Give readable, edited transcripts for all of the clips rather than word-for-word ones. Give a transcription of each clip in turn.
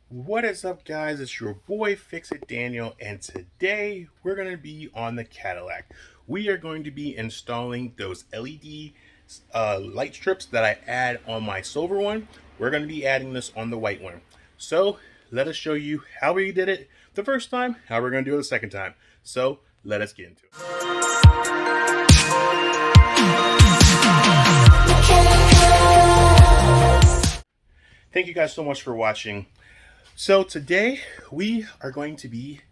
What is up, guys? It's your boy Fix It Daniel, and today we're going to be on the Cadillac. We are going to be installing those LED light strips that I add on my silver one. We're going to be adding this on the white one. So let us show you how we did it the first time, how we're going to do it the second time. So let us get into it. Thank you guys so much for watching. So today we are going to be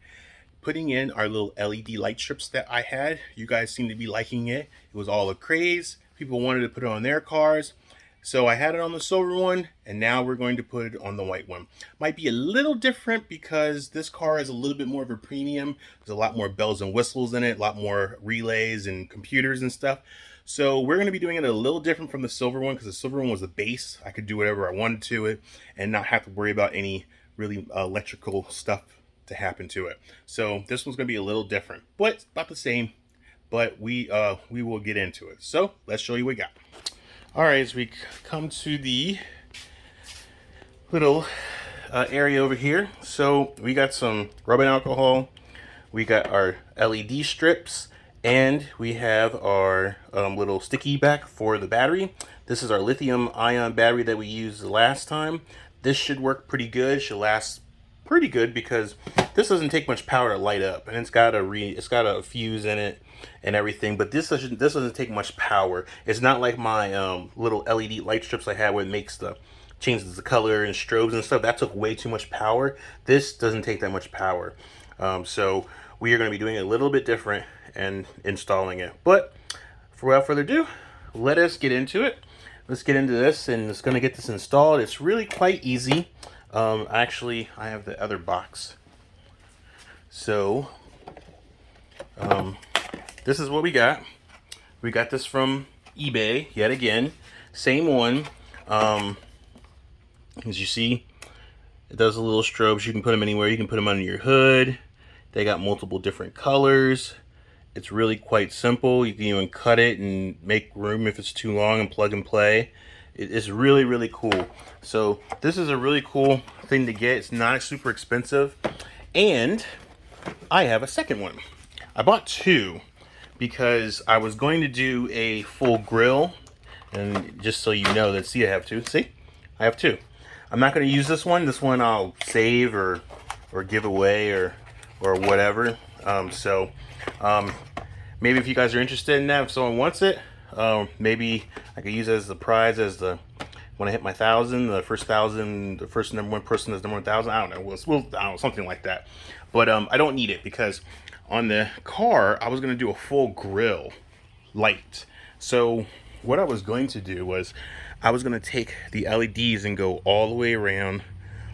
putting in our little LED light strips that I had. You guys seem to be liking it. It was all a craze. People wanted to put it on their cars. So I had it on the silver one, and now we're going to put it on the white one. Might be a little different because this car is a little bit more of a premium. There's a lot more bells and whistles in it, a lot more relays and computers and stuff. So we're going to be doing it a little different from the silver one because the silver one was the base. I could do whatever I wanted to it and not have to worry about any really electrical stuff to happen to it. So this one's going to be a little different, but it's about the same. But we will get into it. So let's show you what we got. All right, as we come to the little area over here, so we got some rubbing alcohol, we got our LED strips, and we have our little sticky back for the battery. This is our lithium ion battery that we used the last time. This should work pretty good, should last pretty good because this doesn't take much power to light up, and it's got a fuse in it and everything, but this doesn't take much power. It's not like my little LED light strips I had where it makes the changes the color and strobes and stuff. That took way too much power. This doesn't take that much power. So we are going to be doing it a little bit different and installing it. But without further ado, let us get into it. Let's get into this, and it's going to get this installed. It's really quite easy. Actually, I have the other box. So, this is what we got. We got this from eBay, yet again. Same one. As you see, it does a little strobes. You can put them anywhere. You can put them under your hood. They got multiple different colors. It's really quite simple. You can even cut it and make room if it's too long and plug and play. It's really, really cool. So this is a really cool thing to get. It's not super expensive. And I have a second one. I bought two because I was going to do a full grill. And just so you know that, see, I have two. See, I have two. I'm not going to use this one. This one I'll save or give away or whatever. Maybe if you guys are interested in that, if someone wants it, maybe I could use it as the prize, as the when I hit my 1,000, the first 1,000, the first number one person is number 1,000. I don't know. I don't know, something like that. But I don't need it because on the car I was going to do a full grill light. So what I was going to do was I was going to take the LEDs and go all the way around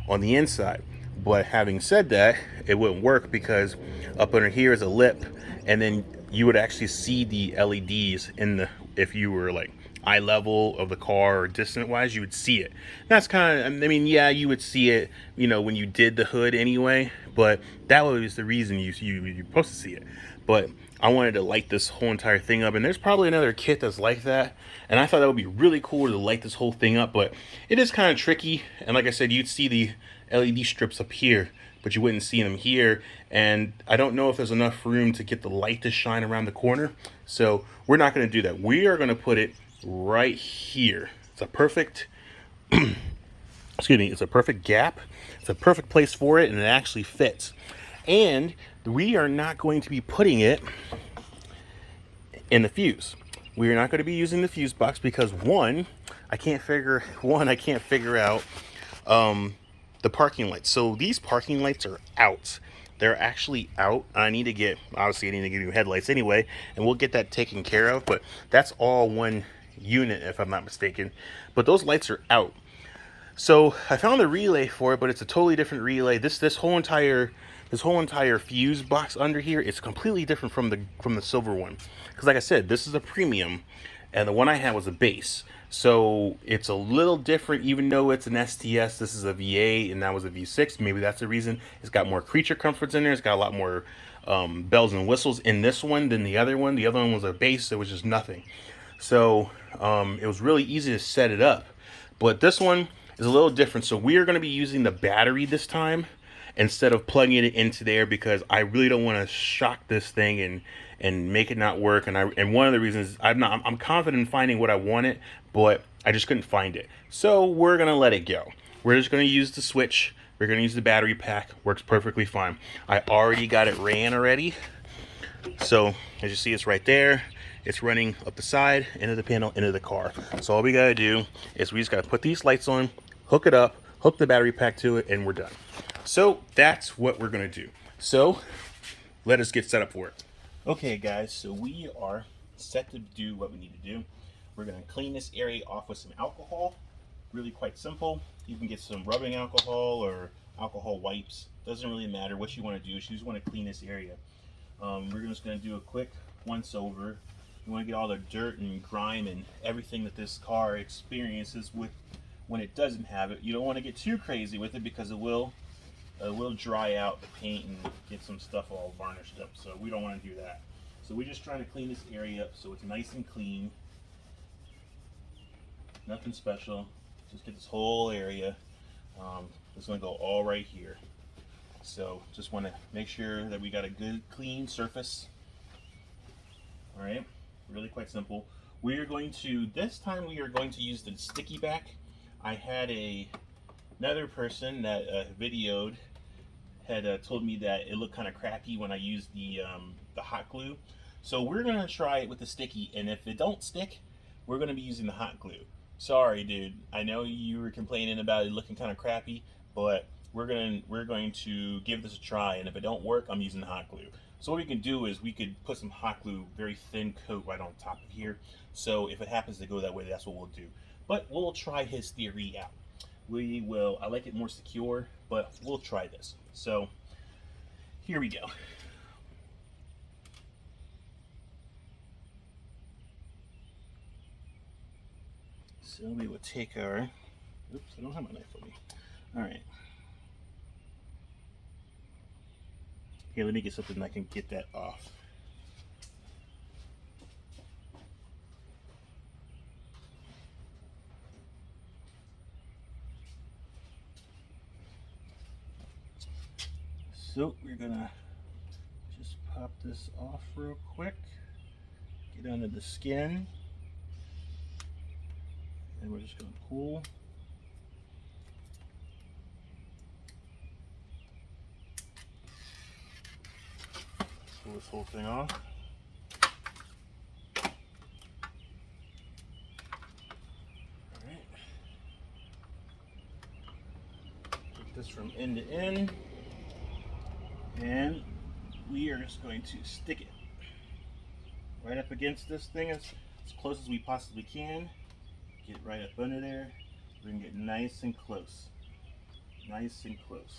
on the inside. But having said that, it wouldn't work because up under here is a lip, and then you would actually see the LEDs in the, if you were like eye level of the car or distant wise, you would see it. That's kind of, I mean, yeah, you would see it, you know, when you did the hood anyway, but that was the reason you're supposed to see it. But I wanted to light this whole entire thing up, and there's probably another kit that's like that, and I thought that would be really cool to light this whole thing up, but it is kind of tricky. And like I said, you'd see the LED strips up here, but you wouldn't see them here, and I don't know if there's enough room to get the light to shine around the corner, so we're not going to do that. We are going to put it right here. It's a perfect excuse me, it's a perfect gap. It's a perfect place for it, and it actually fits. And we are not going to be putting it in the fuse. We are not going to be using the fuse box because I can't figure out the parking lights. So these parking lights are out. They're actually out. Obviously I need to get new headlights anyway, and we'll get that taken care of, but that's all one unit if I'm not mistaken. But those lights are out. So I found the relay for it, but it's a totally different relay. This whole entire fuse box under here is completely different from the silver one. Because like I said, this is a premium, and the one I had was a base. So it's a little different, even though it's an STS. This is a V8 and that was a V6. Maybe that's the reason. It's got more creature comforts in there. It's got a lot more bells and whistles in this one than the other one. The other one was a base, so it was just nothing. So it was really easy to set it up. But this one, is a little different. So we are going to be using the battery this time instead of plugging it into there, because I really don't want to shock this thing and make it not work. And one of the reasons I'm confident in finding what I wanted, but I just couldn't find it. So we're gonna let it go. We're just gonna use the switch. We're gonna use the battery pack. Works perfectly fine. I already got it ran already. So as you see, it's right there. It's running up the side, into the panel, into the car. So all we gotta do is we just gotta put these lights on, hook it up, hook the battery pack to it, and we're done. So that's what we're gonna do. So let us get set up for it. Okay guys, so we are set to do what we need to do. We're gonna clean this area off with some alcohol. Really quite simple. You can get some rubbing alcohol or alcohol wipes. Doesn't really matter what you want to do. You just want to clean this area. We're just going to do a quick once over. You want to get all the dirt and grime and everything that this car experiences with when it doesn't have it. You don't want to get too crazy with it because it will dry out the paint and get some stuff all varnished up. So we don't want to do that. So we're just trying to clean this area up so it's nice and clean. Nothing special. Just get this whole area. It's going to go all right here. So just want to make sure that we got a good clean surface. All right, really quite simple. We are going to, this time we are going to use the sticky back. I had another person that videoed had told me that it looked kind of crappy when I used the hot glue. So we're going to try it with the sticky, and if it don't stick, we're going to be using the hot glue. Sorry, dude. I know you were complaining about it looking kind of crappy, but we're going to give this a try, and if it don't work, I'm using the hot glue. So what we can do is we could put some hot glue, very thin coat right on top of here. So if it happens to go that way, that's what we'll do. But we'll try his theory out. We will. I like it more secure, but we'll try this. So here we go. So we will take our, oops, I don't have my knife on me. All right. Here, let me get something that can get that off. So we're gonna just pop this off real quick, get under the skin. And we're just going to pull. Pull this whole thing off. Alright. Take this from end to end. And we are just going to stick it right up against this thing as close as we possibly can. Get right up under there. We're gonna get nice and close. Nice and close.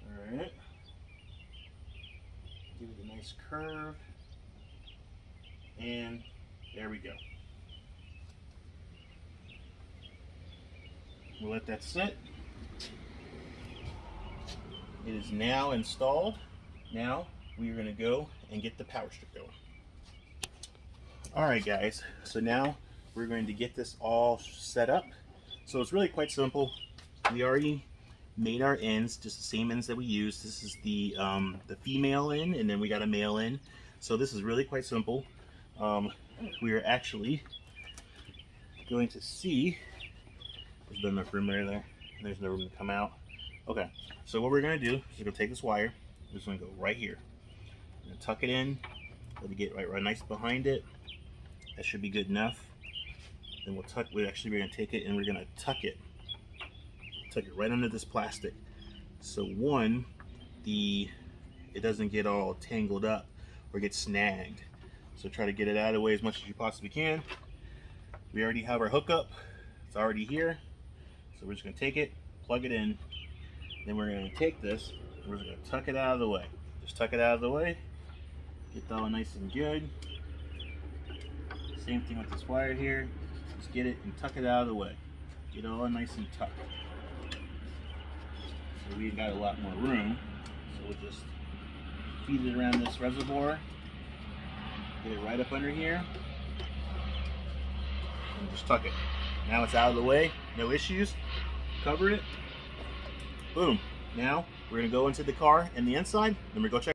Alright. Give it a nice curve. And there we go. We'll let that sit. It is now installed. Now we are gonna go and get the power strip going. Alright guys, so now we're going to get this all set up. So it's really quite simple. We already made our ends, just the same ends that we used. This is the female end, and then we got a male end. So this is really quite simple. We are actually going to see, there's not enough room there. There's no room to come out. Okay, so what we're going to do is we're going to take this wire. We're just going to go right here. We're going to tuck it in. Let it get right nice behind it. That should be good enough. Then we're going to take it and we're going to tuck it right under this plastic. So one, it doesn't get all tangled up or get snagged. So try to get it out of the way as much as you possibly can. We already have our hookup. It's already here. So we're just going to take it, plug it in. Then we're going to take this, and we're just going to tuck it out of the way. Just tuck it out of the way. Get that all nice and good. Same thing with this wire here. Just get it and tuck it out of the way. Get it all nice and tucked. So we've got a lot more room. So we'll just feed it around this reservoir. Get it right up under here. and just tuck it. Now it's out of the way, no issues. Cover it. Boom. Now we're gonna go into the car and the inside, then we're gonna go check.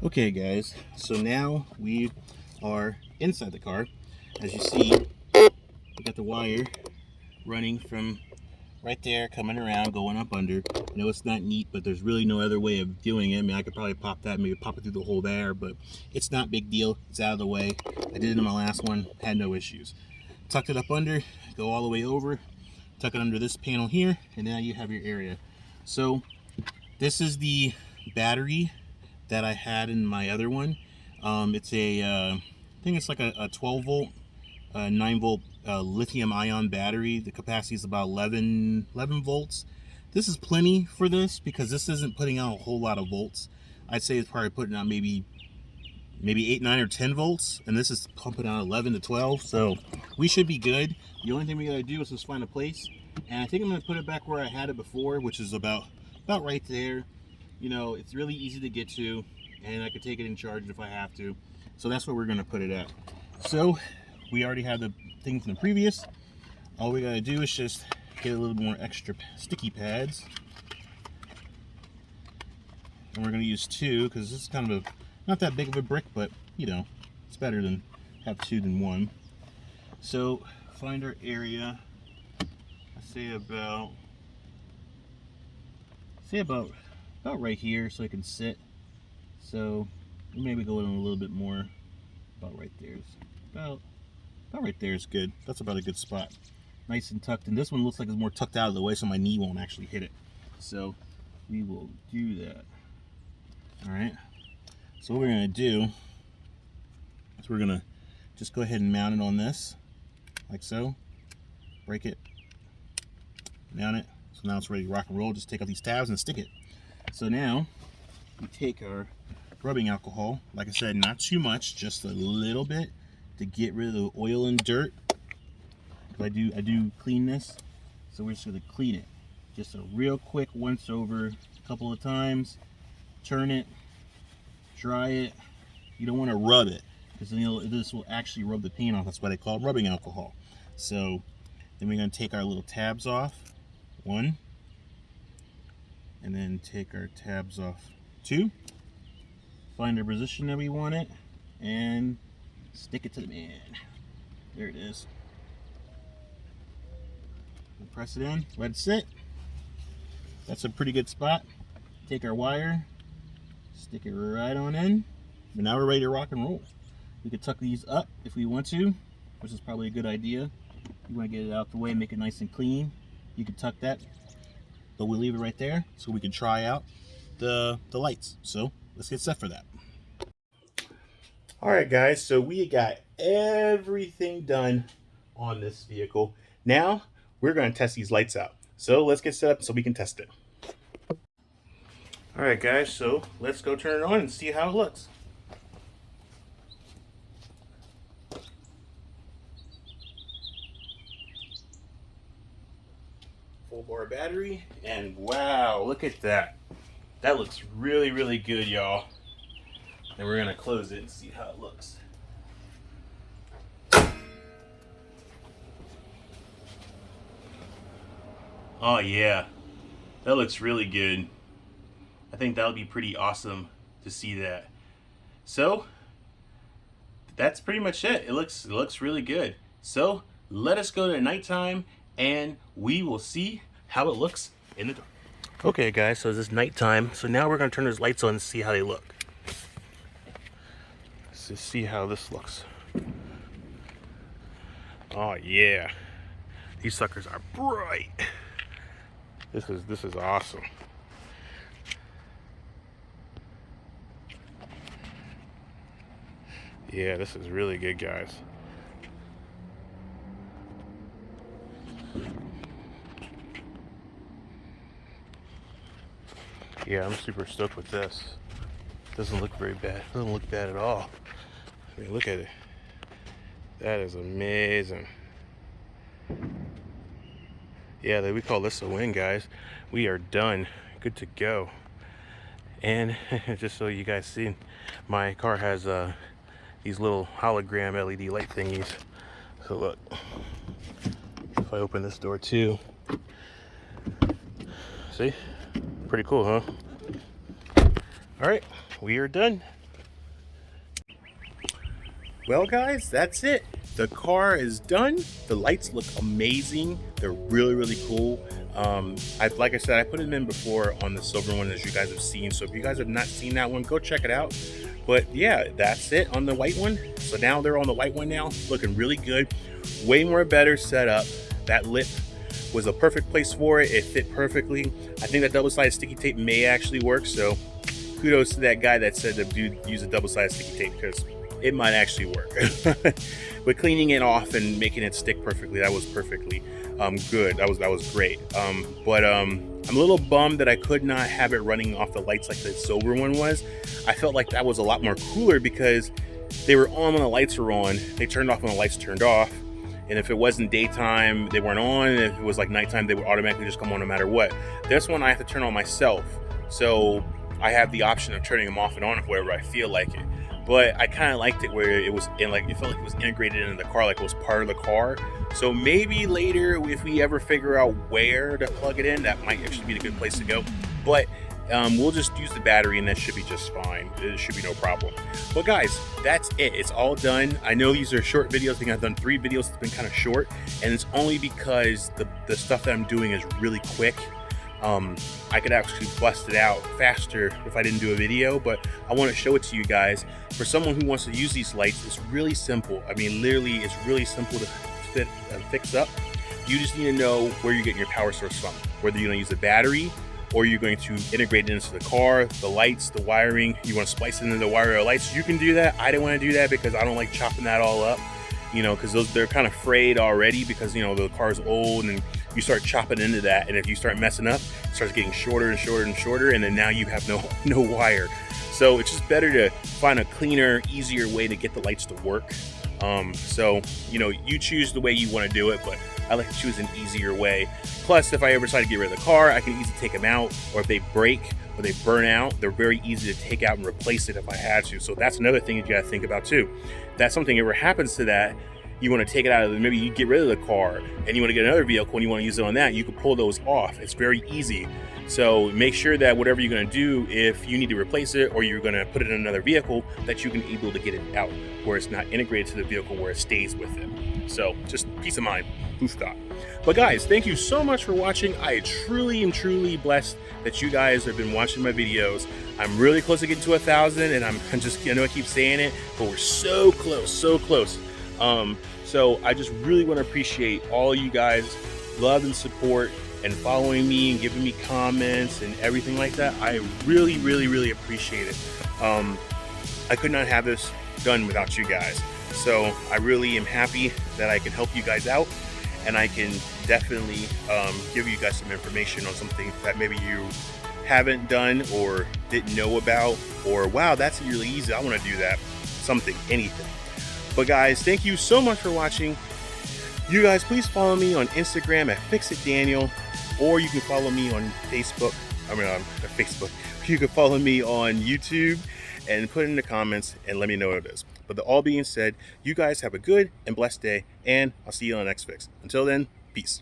Okay guys, so now we are inside the car. As you see, we got the wire running from right there, coming around, going up under. I know it's not neat, but there's really no other way of doing it. I mean, I could probably pop that, maybe pop it through the hole there, but it's not big deal. It's out of the way. I did it in my last one, had no issues. Tucked it up under, go all the way over, tuck it under this panel here, and now you have your area. So this is the battery that I had in my other one. It's a, I think it's like a 12 volt, 9 volt lithium ion battery. The capacity is about 11 volts. This is plenty for this because this isn't putting out a whole lot of volts. I'd say it's probably putting out maybe 8, 9, or 10 volts, and this is pumping out 11 to 12, so we should be good. The only thing we gotta do is just find a place, and I think I'm gonna put it back where I had it before, which is about right there. You know, it's really easy to get to, and I could take it in charge if I have to. So that's where we're gonna put it at. So we already have the thing from the previous. All we gotta do is just get a little more extra sticky pads. And we're gonna use 2, because this is kind of not that big of a brick, but you know, it's better than have 2 than 1. So find our area. I say about right here, so I can sit. So maybe go in a little bit more. About right there. About right there is good. That's about a good spot. Nice and tucked. And this one looks like it's more tucked out of the way, so my knee won't actually hit it. So we will do that. All right. So what we're gonna do is we're gonna just go ahead and mount it on this, like so. Break it. Mount it. So now it's ready to rock and roll. Just take out these tabs and stick it. So now we take our rubbing alcohol, like I said, not too much, just a little bit to get rid of the oil and dirt. I do clean this, so we're just gonna clean it. Just a real quick once over, a couple of times. Turn it, dry it. You don't want to rub it because then this will actually rub the paint off. That's why they call it rubbing alcohol. So then we're gonna take our little tabs off, 1, and then take our tabs off, 2. Find the position that we want it and stick it to the man. There it is. We'll press it in, let it sit. That's a pretty good spot. Take our wire, stick it right on in, and now we're ready to rock and roll. We could tuck these up if we want to, which is probably a good idea. You want to get it out the way, make it nice and clean. You can tuck that, but we'll leave it right there so we can try out the lights. So let's get set for that. All right, guys, so we got everything done on this vehicle. Now we're going to test these lights out. So let's get set up so we can test it. All right, guys, so let's go turn it on and see how it looks. Full bar battery, and wow, look at that. That looks really, really good, y'all. And we're gonna close it and see how it looks. Oh yeah, that looks really good. I think that'll be pretty awesome to see that. So that's pretty much it. It looks really good. So let us go to nighttime and we will see how it looks in the dark. Okay guys, so this is nighttime. So now we're gonna turn those lights on and see how they look. Let's see how this looks. Oh yeah, these suckers are bright. This is awesome. Yeah, this is really good, guys. Yeah, I'm super stoked with this. Doesn't look very bad. Doesn't look bad at all. I mean, look at it. That is amazing. Yeah, we call this a win, guys. We are done. Good to go. And just so you guys see, my car has these little hologram LED light thingies. So look, if I open this door too, see? Pretty cool, huh? All right, we are done. Well, guys, that's it. The car is done. The lights look amazing. They're really, really cool. Like I said, I put them in before on the silver one, as you guys have seen. So if you guys have not seen that one, go check it out. But yeah, that's it on the white one. So now they're on the white one now, looking really good. Way more better setup. That lip was a perfect place for it. It fit perfectly. I think that double-sided sticky tape may actually work. So kudos to that guy that said to use a double-sided sticky tape, because it might actually work. But cleaning it off and making it stick perfectly, that was perfectly good. That was great. But I'm a little bummed that I could not have it running off the lights like the silver one was. I felt like that was a lot more cooler, because they were on when the lights were on. They turned off when the lights turned off. And if it wasn't daytime, they weren't on. And if it was like nighttime, they would automatically just come on no matter what. This one I have to turn on myself. So I have the option of turning them off and on wherever I feel like it. But I kind of liked it where it was in, like, it felt like it was integrated into the car, like it was part of the car. So maybe later, if we ever figure out where to plug it in, that might actually be a good place to go. But we'll just use the battery and that should be just fine. It should be no problem. But guys, that's it. It's all done. I know these are short videos. I think I've done 3 videos. It's been kind of short, and it's only because the stuff that I'm doing is really quick. I could actually bust it out faster if I didn't do a video, but I want to show it to you guys. For someone who wants to use these lights, it's really simple. I mean, literally, it's really simple to fix up. You just need to know where you're getting your power source from, whether you're going to use a battery or you're going to integrate it into the car, the lights, the wiring. You want to splice it into the wire or lights, you can do that. I didn't want to do that because I don't like chopping that all up, you know, because they're kind of frayed already, because, you know, the car's old, and you start chopping into that, and if you start messing up, it starts getting shorter and shorter and shorter, and then now you have no wire. So it's just better to find a cleaner, easier way to get the lights to work. So, you know, you choose the way you want to do it, but I like to choose an easier way. Plus, if I ever decide to get rid of the car, I can easily take them out, or if they break or they burn out, they're very easy to take out and replace it if I had to. So that's another thing you got to think about too. That something ever happens to that, you want to take it out of the, maybe you get rid of the car and you want to get another vehicle and you want to use it on that, you can pull those off. It's very easy. So make sure that whatever you're going to do, if you need to replace it or you're going to put it in another vehicle, that you can be able to get it out where it's not integrated to the vehicle, where it stays with it. So just peace of mind, food thought. But guys, thank you so much for watching. I truly am truly blessed that you guys have been watching my videos. I'm really close to getting to 1,000, and I'm just, I know I keep saying it, but we're so close, so close. So I just really want to appreciate all you guys' love and support and following me and giving me comments and everything like that. I really, really, really appreciate it. I could not have this done without you guys. So I really am happy that I can help you guys out, and I can definitely give you guys some information on something that maybe you haven't done or didn't know about, or wow, that's really easy, I want to do that, something, anything. But guys, thank you so much for watching. You guys, please follow me on Instagram at FixItDaniel, or you can follow me on Facebook. Facebook. You can follow me on YouTube and put it in the comments and let me know what it is. But all being said, you guys have a good and blessed day, and I'll see you on the next fix. Until then, peace.